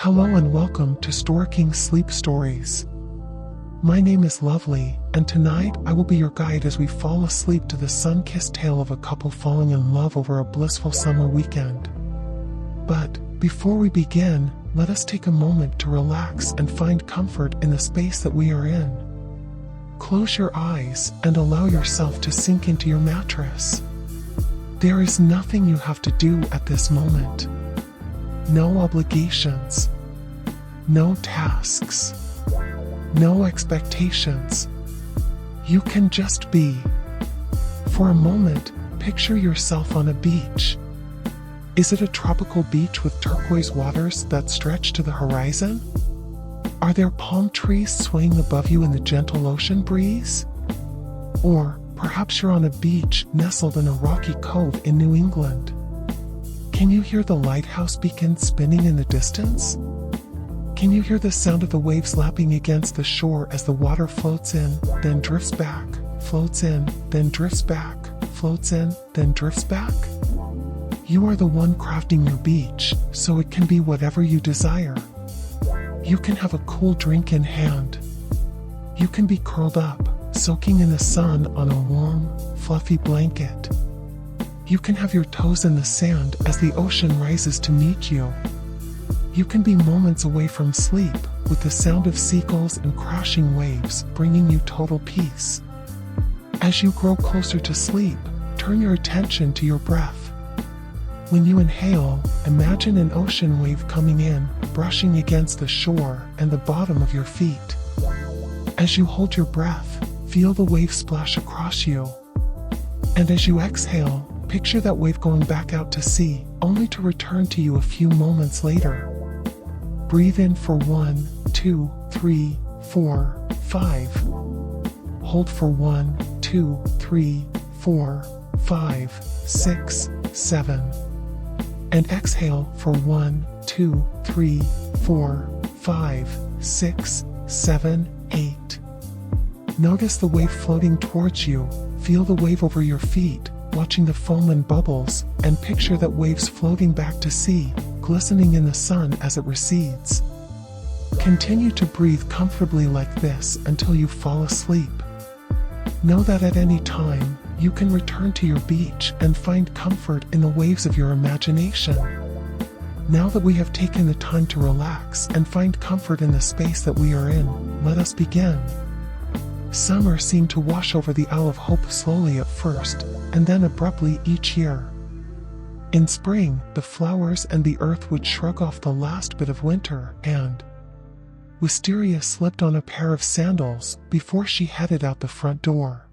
Hello and welcome to Storking Sleep Stories. My name is Lovely, and tonight I will be your guide as we fall asleep to the sun-kissed tale of a couple falling in love over a blissful summer weekend. But before we begin, let us take a moment to relax and find comfort in the space that we are in. Close your eyes and allow yourself to sink into your mattress. There is nothing you have to do at this moment. No obligations. No tasks. No expectations. You can just be. For a moment, picture yourself on a beach. Is it a tropical beach with turquoise waters that stretch to the horizon? Are there palm trees swaying above you in the gentle ocean breeze? Or perhaps you're on a beach nestled in a rocky cove in New England. Can you hear the lighthouse beacon spinning in the distance? Can you hear the sound of the waves lapping against the shore as the water floats in, then drifts back, floats in, then drifts back, floats in, then drifts back? You are the one crafting your beach, so it can be whatever you desire. You can have a cool drink in hand. You can be curled up, soaking in the sun on a warm, fluffy blanket. You can have your toes in the sand as the ocean rises to meet you. You can be moments away from sleep, with the sound of seagulls and crashing waves bringing you total peace. As you grow closer to sleep, turn your attention to your breath. When you inhale, imagine an ocean wave coming in, brushing against the shore and the bottom of your feet. As you hold your breath, feel the wave splash across you. And as you exhale, picture that wave going back out to sea, only to return to you a few moments later. Breathe in for 1, 2, 3, 4, 5. Hold for 1, 2, 3, 4, 5, 6, 7. And exhale for 1, 2, 3, 4, 5, 6, 7, 8. Notice the wave floating towards you. Feel the wave over your feet, watching the foam and bubbles, and picture that waves floating back to sea, glistening in the sun as it recedes. Continue to breathe comfortably like this until you fall asleep. Know that at any time, you can return to your beach and find comfort in the waves of your imagination. Now that we have taken the time to relax and find comfort in the space that we are in, let us begin. Summer seemed to wash over the Isle of Hope slowly at first, and then abruptly each year. In spring, the flowers and the earth would shrug off the last bit of winter, and Wisteria slipped on a pair of sandals before she headed out the front door.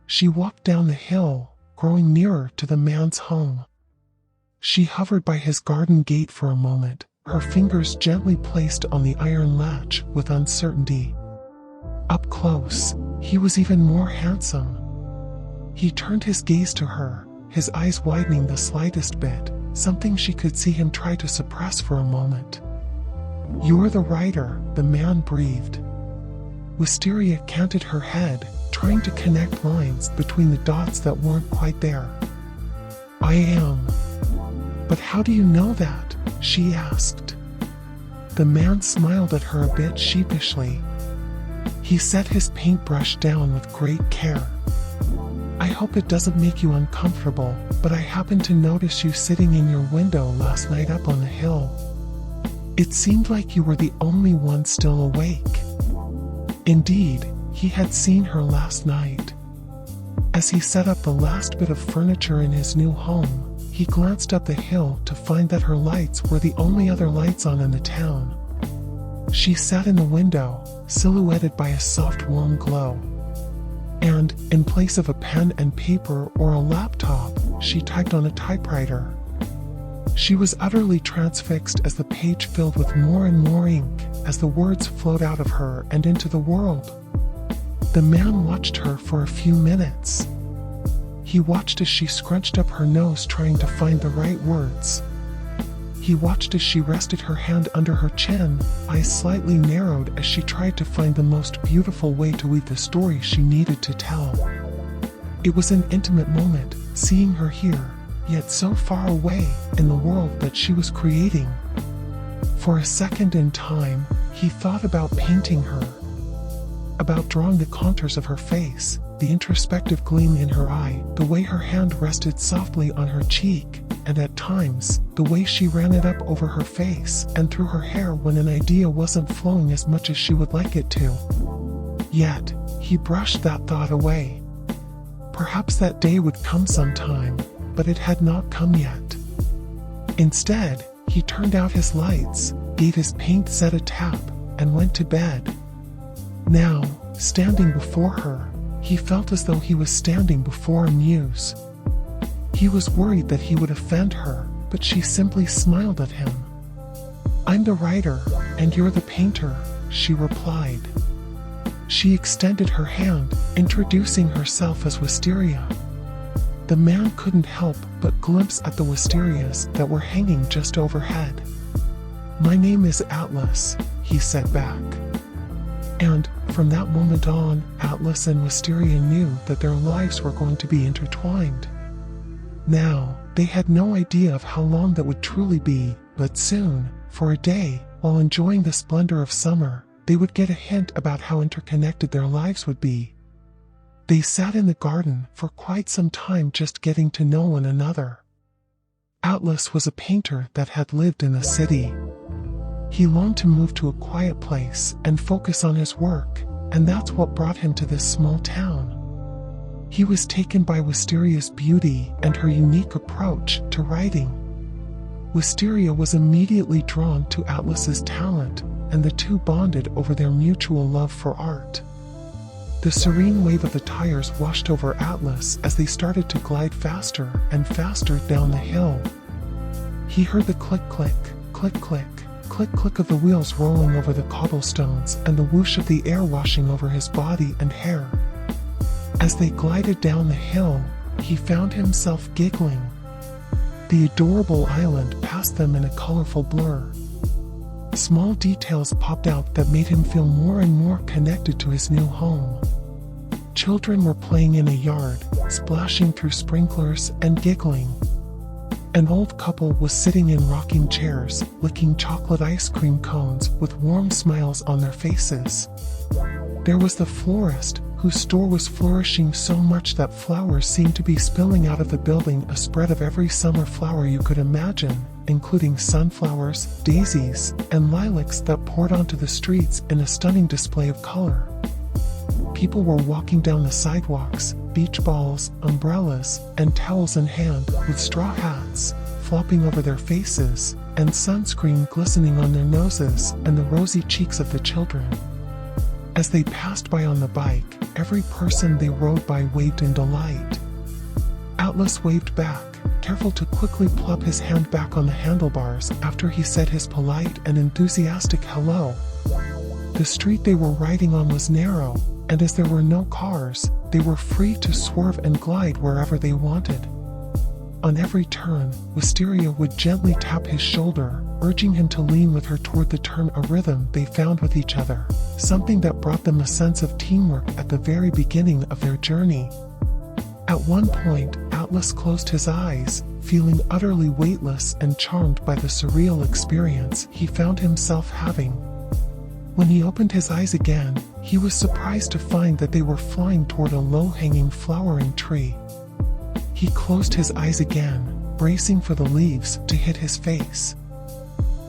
She walked down the hill, growing nearer to the man's home. She hovered by his garden gate for a moment, her fingers gently placed on the iron latch with uncertainty. Up close, he was even more handsome. He turned his gaze to her, his eyes widening the slightest bit, something she could see him try to suppress for a moment. "You're the writer," the man breathed. Wisteria canted her head, trying to connect lines between the dots that weren't quite there. "I am." "But how do you know that?" she asked. The man smiled at her a bit sheepishly. He set his paintbrush down with great care. "I hope it doesn't make you uncomfortable, but I happened to notice you sitting in your window last night up on the hill. It seemed like you were the only one still awake." Indeed, he had seen her last night. As he set up the last bit of furniture in his new home, he glanced up the hill to find that her lights were the only other lights on in the town. She sat in the window, silhouetted by a soft warm glow. And, in place of a pen and paper or a laptop, she typed on a typewriter. She was utterly transfixed as the page filled with more and more ink, as the words flowed out of her and into the world. The man watched her for a few minutes. He watched as she scrunched up her nose trying to find the right words. He watched as she rested her hand under her chin, eyes slightly narrowed as she tried to find the most beautiful way to weave the story she needed to tell. It was an intimate moment, seeing her here, yet so far away, in the world that she was creating. For a second in time, he thought about painting her, about drawing the contours of her face, the introspective gleam in her eye, the way her hand rested softly on her cheek, and at times, the way she ran it up over her face and through her hair when an idea wasn't flowing as much as she would like it to. Yet, he brushed that thought away. Perhaps that day would come sometime, but it had not come yet. Instead, he turned out his lights, gave his paint set a tap, and went to bed. Now, standing before her, he felt as though he was standing before a muse. He was worried that he would offend her, but she simply smiled at him. "I'm the writer, and you're the painter," she replied. She extended her hand, introducing herself as Wisteria. The man couldn't help but glimpse at the wisterias that were hanging just overhead. "My name is Atlas," he said back. And, from that moment on, Atlas and Wisteria knew that their lives were going to be intertwined. Now, they had no idea of how long that would truly be, but soon, for a day, while enjoying the splendor of summer, they would get a hint about how interconnected their lives would be. They sat in the garden for quite some time just getting to know one another. Atlas was a painter that had lived in the city. He longed to move to a quiet place and focus on his work, and that's what brought him to this small town. He was taken by Wisteria's beauty and her unique approach to writing. Wisteria was immediately drawn to Atlas's talent, and the two bonded over their mutual love for art. The serene wave of the tires washed over Atlas as they started to glide faster and faster down the hill. He heard the click-click, click-click, click-click of the wheels rolling over the cobblestones and the whoosh of the air washing over his body and hair. As they glided down the hill, he found himself giggling. The adorable island passed them in a colorful blur. Small details popped out that made him feel more and more connected to his new home. Children were playing in a yard, splashing through sprinklers and giggling. An old couple was sitting in rocking chairs, licking chocolate ice cream cones with warm smiles on their faces. There was the florist, whose store was flourishing so much that flowers seemed to be spilling out of the building, a spread of every summer flower you could imagine, including sunflowers, daisies, and lilacs that poured onto the streets in a stunning display of color. People were walking down the sidewalks, beach balls, umbrellas, and towels in hand, with straw hats flopping over their faces, and sunscreen glistening on their noses and the rosy cheeks of the children. As they passed by on the bike, every person they rode by waved in delight. Atlas waved back, careful to quickly plop his hand back on the handlebars after he said his polite and enthusiastic hello. The street they were riding on was narrow, and as there were no cars, they were free to swerve and glide wherever they wanted. On every turn, Wisteria would gently tap his shoulder, urging him to lean with her toward the turn, a rhythm they found with each other, something that brought them a sense of teamwork at the very beginning of their journey. At one point, Atlas closed his eyes, feeling utterly weightless and charmed by the surreal experience he found himself having. When he opened his eyes again, he was surprised to find that they were flying toward a low-hanging flowering tree. He closed his eyes again, bracing for the leaves to hit his face.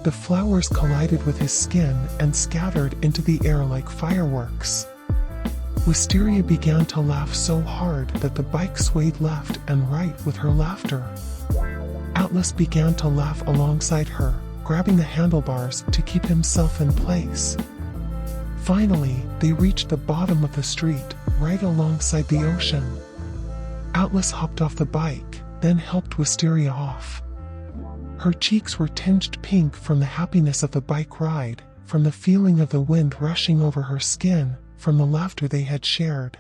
The flowers collided with his skin and scattered into the air like fireworks. Wisteria began to laugh so hard that the bike swayed left and right with her laughter. Atlas began to laugh alongside her, grabbing the handlebars to keep himself in place. Finally, they reached the bottom of the street, right alongside the ocean. Atlas hopped off the bike, then helped Wisteria off. Her cheeks were tinged pink from the happiness of the bike ride, from the feeling of the wind rushing over her skin, from the laughter they had shared.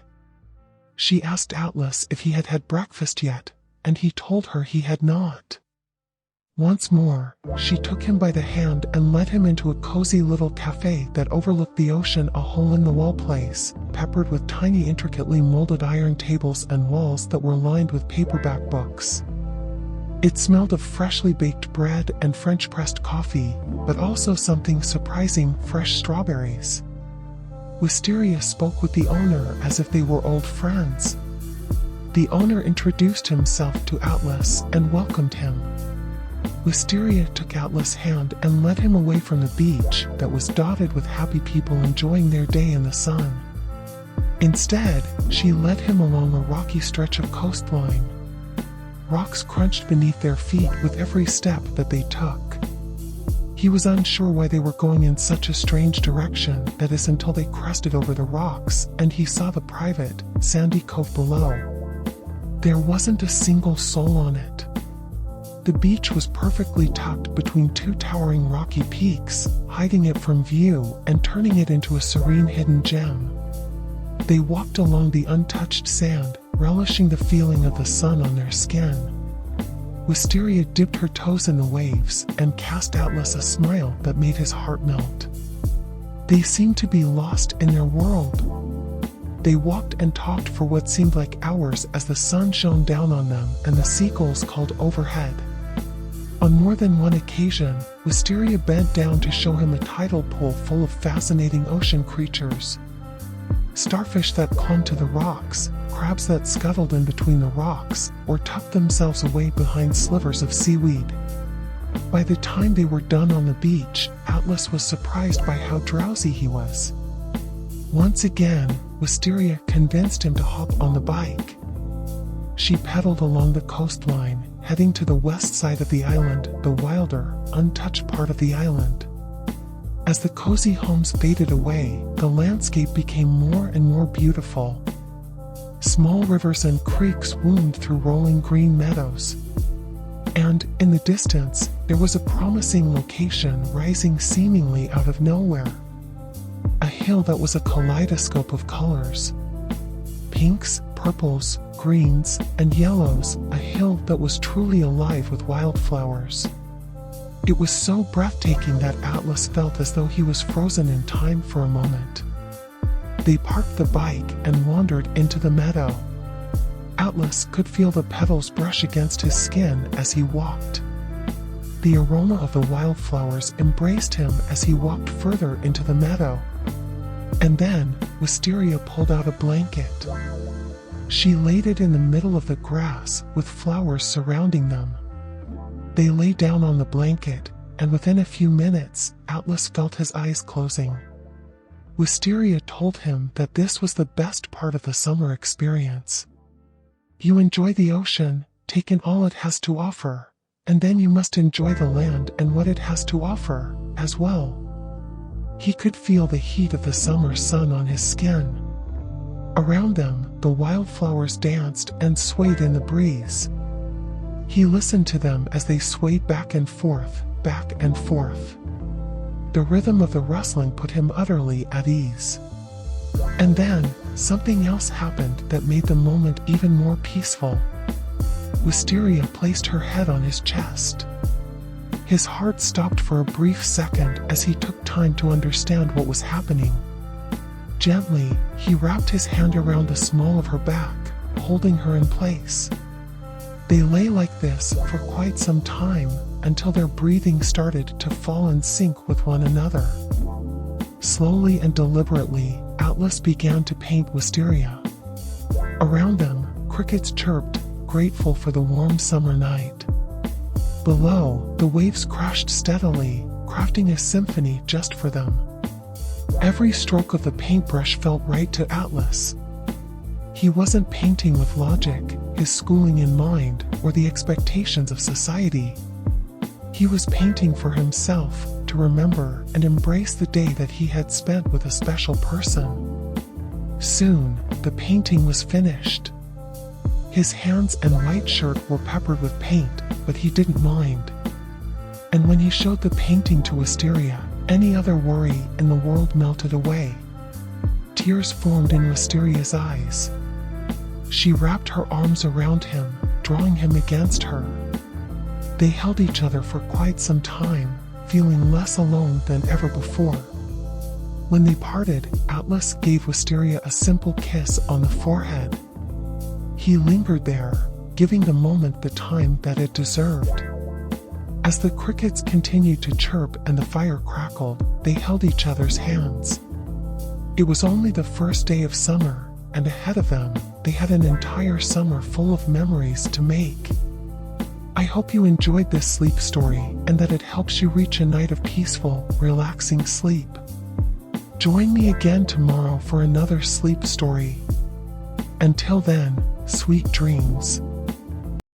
She asked Atlas if he had had breakfast yet, and he told her he had not. Once more, she took him by the hand and led him into a cozy little cafe that overlooked the ocean, a hole-in-the-wall place, peppered with tiny intricately molded iron tables and walls that were lined with paperback books. It smelled of freshly baked bread and French pressed coffee, but also something surprising: fresh strawberries. Wisteria spoke with the owner as if they were old friends. The owner introduced himself to Atlas and welcomed him. Wisteria took Atlas' hand and led him away from the beach that was dotted with happy people enjoying their day in the sun. Instead, she led him along a rocky stretch of coastline. Rocks crunched beneath their feet with every step that they took. He was unsure why they were going in such a strange direction, that is until they crested over the rocks and he saw the private, sandy cove below. There wasn't a single soul on it. The beach was perfectly tucked between two towering rocky peaks, hiding it from view and turning it into a serene hidden gem. They walked along the untouched sand, relishing the feeling of the sun on their skin. Wisteria dipped her toes in the waves and cast Atlas a smile that made his heart melt. They seemed to be lost in their world. They walked and talked for what seemed like hours as the sun shone down on them and the seagulls called overhead. On more than one occasion, Wisteria bent down to show him a tidal pool full of fascinating ocean creatures. Starfish that clung to the rocks, crabs that scuttled in between the rocks, or tucked themselves away behind slivers of seaweed. By the time they were done on the beach, Atlas was surprised by how drowsy he was. Once again, Wisteria convinced him to hop on the bike. She pedaled along the coastline, heading to the west side of the island, the wilder, untouched part of the island. As the cozy homes faded away, the landscape became more and more beautiful. Small rivers and creeks wound through rolling green meadows. And, in the distance, there was a promising location rising seemingly out of nowhere. A hill that was a kaleidoscope of colors. Pinks, purples, greens, and yellows, a hill that was truly alive with wildflowers. It was so breathtaking that Atlas felt as though he was frozen in time for a moment. They parked the bike and wandered into the meadow. Atlas could feel the petals brush against his skin as he walked. The aroma of the wildflowers embraced him as he walked further into the meadow. And then, Wisteria pulled out a blanket. She laid it in the middle of the grass with flowers surrounding them. They lay down on the blanket, and within a few minutes, Atlas felt his eyes closing. Wisteria told him that this was the best part of the summer experience. You enjoy the ocean, take in all it has to offer, and then you must enjoy the land and what it has to offer, as well. He could feel the heat of the summer sun on his skin. Around them, the wildflowers danced and swayed in the breeze. He listened to them as they swayed back and forth, back and forth. The rhythm of the rustling put him utterly at ease. And then, something else happened that made the moment even more peaceful. Wisteria placed her head on his chest. His heart stopped for a brief second as he took time to understand what was happening. Gently, he wrapped his hand around the small of her back, holding her in place. They lay like this for quite some time, until their breathing started to fall in sync with one another. Slowly and deliberately, Atlas began to paint Wisteria. Around them, crickets chirped, grateful for the warm summer night. Below, the waves crashed steadily, crafting a symphony just for them. Every stroke of the paintbrush felt right to Atlas. He wasn't painting with logic, his schooling in mind, or the expectations of society. He was painting for himself, to remember and embrace the day that he had spent with a special person. Soon, the painting was finished. His hands and white shirt were peppered with paint, but he didn't mind. And when he showed the painting to Wisteria, any other worry in the world melted away. Tears formed in Wisteria's eyes. She wrapped her arms around him, drawing him against her. They held each other for quite some time, feeling less alone than ever before. When they parted, Atlas gave Wisteria a simple kiss on the forehead. He lingered there, giving the moment the time that it deserved. As the crickets continued to chirp and the fire crackled, they held each other's hands. It was only the first day of summer, and ahead of them, they had an entire summer full of memories to make. I hope you enjoyed this sleep story and that it helps you reach a night of peaceful, relaxing sleep. Join me again tomorrow for another sleep story. Until then, sweet dreams.